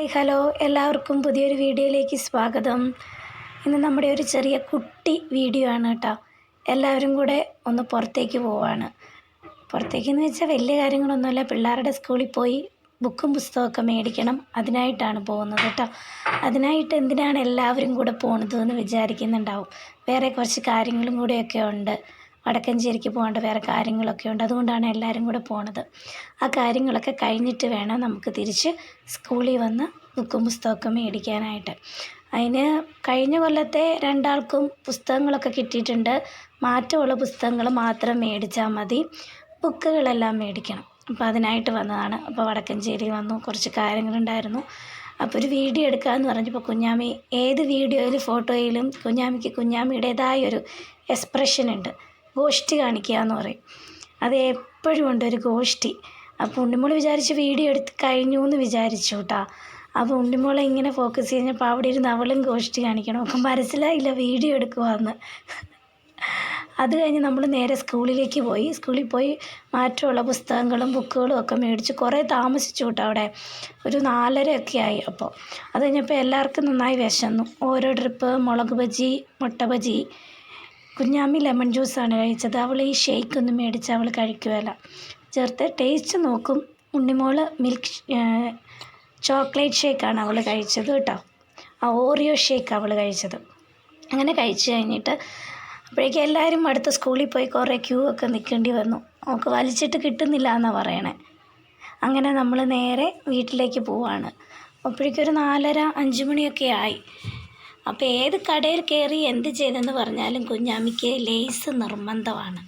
Hi hello എല്ലാവർക്കും പുതിയൊരു വീഡിയോയിലേക്ക് സ്വാഗതം. ഇന്ന് നമ്മുടെ ഒരു ചെറിയ കുട്ടി വീഡിയോ ആണ് കേട്ടോ. എല്ലാവരും കൂടെ ഒന്ന് പുറത്തേക്ക് പോവാണ്. പുറത്തേക്കെന്ന് വെച്ചാൽ വലിയ കാര്യങ്ങളൊന്നുമല്ല, പിള്ളേരുടെ സ്കൂളിൽ പോയി ബുക്കും പുസ്തകമൊക്കെ മേടിക്കണം, അതിനായിട്ടാണ് പോകുന്നത് കേട്ടോ. അതിനായിട്ട് എന്തിനാണ് എല്ലാവരും കൂടെ പോകുന്നത് എന്ന് വിചാരിക്കുന്നുണ്ടാവും. വേറെ കുറച്ച് കാര്യങ്ങളും കൂടെയൊക്കെ ഉണ്ട്, വടക്കഞ്ചേരിക്ക് പോകേണ്ട വേറെ കാര്യങ്ങളൊക്കെ ഉണ്ട്, അതുകൊണ്ടാണ് എല്ലാവരും കൂടെ പോണത്. ആ കാര്യങ്ങളൊക്കെ കഴിഞ്ഞിട്ട് വേണം നമുക്ക് തിരിച്ച് സ്കൂളിൽ വന്ന് ബുക്കും പുസ്തകമൊക്കെ മേടിക്കാനായിട്ട്. അതിന് കഴിഞ്ഞ കൊല്ലത്തെ രണ്ടാൾക്കും പുസ്തകങ്ങളൊക്കെ കിട്ടിയിട്ടുണ്ട്. മാറ്റമുള്ള പുസ്തകങ്ങൾ മാത്രം മേടിച്ചാൽ മതി, ബുക്കുകളെല്ലാം മേടിക്കണം. അപ്പോൾ അതിനായിട്ട് വന്നതാണ്. അപ്പോൾ വടക്കഞ്ചേരി വന്നു, കുറച്ച് കാര്യങ്ങളുണ്ടായിരുന്നു. അപ്പോൾ ഒരു വീഡിയോ എടുക്കാമെന്ന് പറഞ്ഞപ്പോൾ കുഞ്ഞാമ്മി ഏത് വീഡിയോയിലും ഫോട്ടോയിലും കുഞ്ഞാമ്മിയുടേതായൊരു എക്സ്പ്രഷൻ ഉണ്ട്. ഗോഷ്ടി കാണിക്കുക എന്ന് പറയും, അത് എപ്പോഴും ഉണ്ട് ഒരു ഗോഷ്ടി. അപ്പോൾ ഉണ്ണിമോൾ വിചാരിച്ച് വീഡിയോ എടുത്ത് കഴിഞ്ഞു എന്ന് വിചാരിച്ചു കേട്ടോ. അപ്പോൾ ഉണ്ണിമോളെ ഇങ്ങനെ ഫോക്കസ് ചെയ്യുന്നപ്പോൾ അവിടെ ഇരുന്ന് അവളും ഗോഷ്ടി കാണിക്കണം. അപ്പം മനസ്സിലായില്ല വീഡിയോ എടുക്കുവാന്ന്. അത് കഴിഞ്ഞ് നമ്മൾ നേരെ സ്കൂളിൽ പോയി മാറ്റമുള്ള പുസ്തകങ്ങളും ബുക്കുകളും ഒക്കെ മേടിച്ച് കുറേ താമസിച്ചു കേട്ടോ. അവിടെ ഒരു 4:30 ആയി. അപ്പോൾ അത് കഴിഞ്ഞപ്പോൾ എല്ലാവർക്കും നന്നായി വിശന്നു. ഓരോ ട്രിപ്പ് മുളക് ബജി, മുട്ട ബജി. കുഞ്ഞാമ്മി ലെമൺ ജ്യൂസാണ് കഴിച്ചത്. അവൾ ഈ ഷേക്കൊന്നും മേടിച്ച് അവൾ കഴിക്കുകയല്ല, ചേർത്ത് ടേസ്റ്റ് നോക്കും. ഉണ്ണിമോള് ചോക്ലേറ്റ് ഷേക്കാണ് അവൾ കഴിച്ചത് കേട്ടോ. ആ ഓറിയോ ഷേക്ക് അവൾ കഴിച്ചത്. അങ്ങനെ കഴിച്ച് കഴിഞ്ഞിട്ട് അപ്പോഴേക്കും എല്ലാവരും അടുത്ത സ്കൂളിൽ പോയി കുറേ ക്യൂ ഒക്കെ നിൽക്കേണ്ടി വന്നു. നമുക്ക് വലിച്ചിട്ട് കിട്ടുന്നില്ല എന്നാണ് പറയണേ. അങ്ങനെ നമ്മൾ നേരെ വീട്ടിലേക്ക് പോവാണ്. അപ്പോഴേക്കും ഒരു 4:30-5 മണിയൊക്കെ ആയി. അപ്പോൾ ഏത് കടയിൽ കയറി എന്ത് ചെയ്തെന്ന് പറഞ്ഞാലും കുഞ്ഞാമ്മിക്ക് ലേസ് നിർബന്ധമാണ്.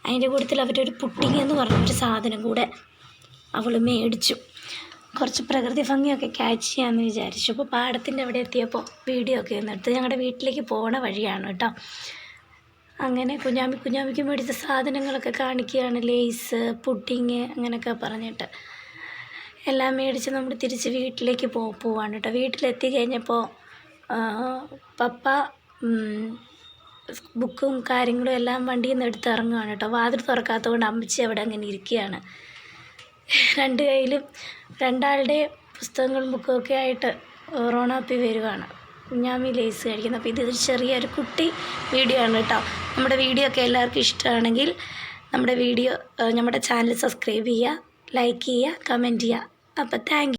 അതിൻ്റെ കൂട്ടത്തിൽ അവരൊരു പുട്ടിങ് എന്ന് പറഞ്ഞൊരു സാധനം കൂടെ അവൾ മേടിച്ചു. കുറച്ച് പ്രകൃതി ഭംഗിയൊക്കെ ക്യാച്ച് ചെയ്യാമെന്ന് വിചാരിച്ചു. അപ്പോൾ പാടത്തിൻ്റെ അവിടെ എത്തിയപ്പോൾ വീഡിയോ ഒക്കെ ഒന്ന് എടുത്ത് ഞങ്ങളുടെ വീട്ടിലേക്ക് പോണ വഴിയാണ് കേട്ടോ. അങ്ങനെ കുഞ്ഞാമ്മിക്ക് മേടിച്ച സാധനങ്ങളൊക്കെ കാണിക്കുകയാണ്. ലേസ്, പുഡിങ് അങ്ങനെയൊക്കെ പറഞ്ഞിട്ട് എല്ലാം മേടിച്ച് നമ്മൾ തിരിച്ച് വീട്ടിലേക്ക് പോവാണ് കേട്ടോ. വീട്ടിലെത്തി കഴിഞ്ഞപ്പോൾ പപ്പ ബുക്കും കാര്യങ്ങളും എല്ലാം വണ്ടിയിൽ നിന്ന് എടുത്ത് ഇറങ്ങുകയാണ് കേട്ടോ. വാതിൽ തുറക്കാത്തത് കൊണ്ട് അമ്മച്ചി അവിടെ അങ്ങനെ ഇരിക്കുകയാണ്. രണ്ട് കയ്യിലും രണ്ടാളുടെ പുസ്തകങ്ങളും ബുക്കും ഒക്കെ ആയിട്ട് റോണാപ്പി വരുവാണ്. കുഞ്ഞാമ്മി ലേസ് കഴിക്കുന്നത്. അപ്പോൾ ഇതൊരു ചെറിയൊരു കുട്ടി വീഡിയോ ആണ് കേട്ടോ. നമ്മുടെ വീഡിയോ ഒക്കെ എല്ലാവർക്കും ഇഷ്ടമാണെങ്കിൽ നമ്മുടെ ചാനൽ സബ്സ്ക്രൈബ് ചെയ്യുക, ലൈക്ക് ചെയ്യുക, കമൻറ്റ് ചെയ്യുക. അപ്പോൾ താങ്ക് യു.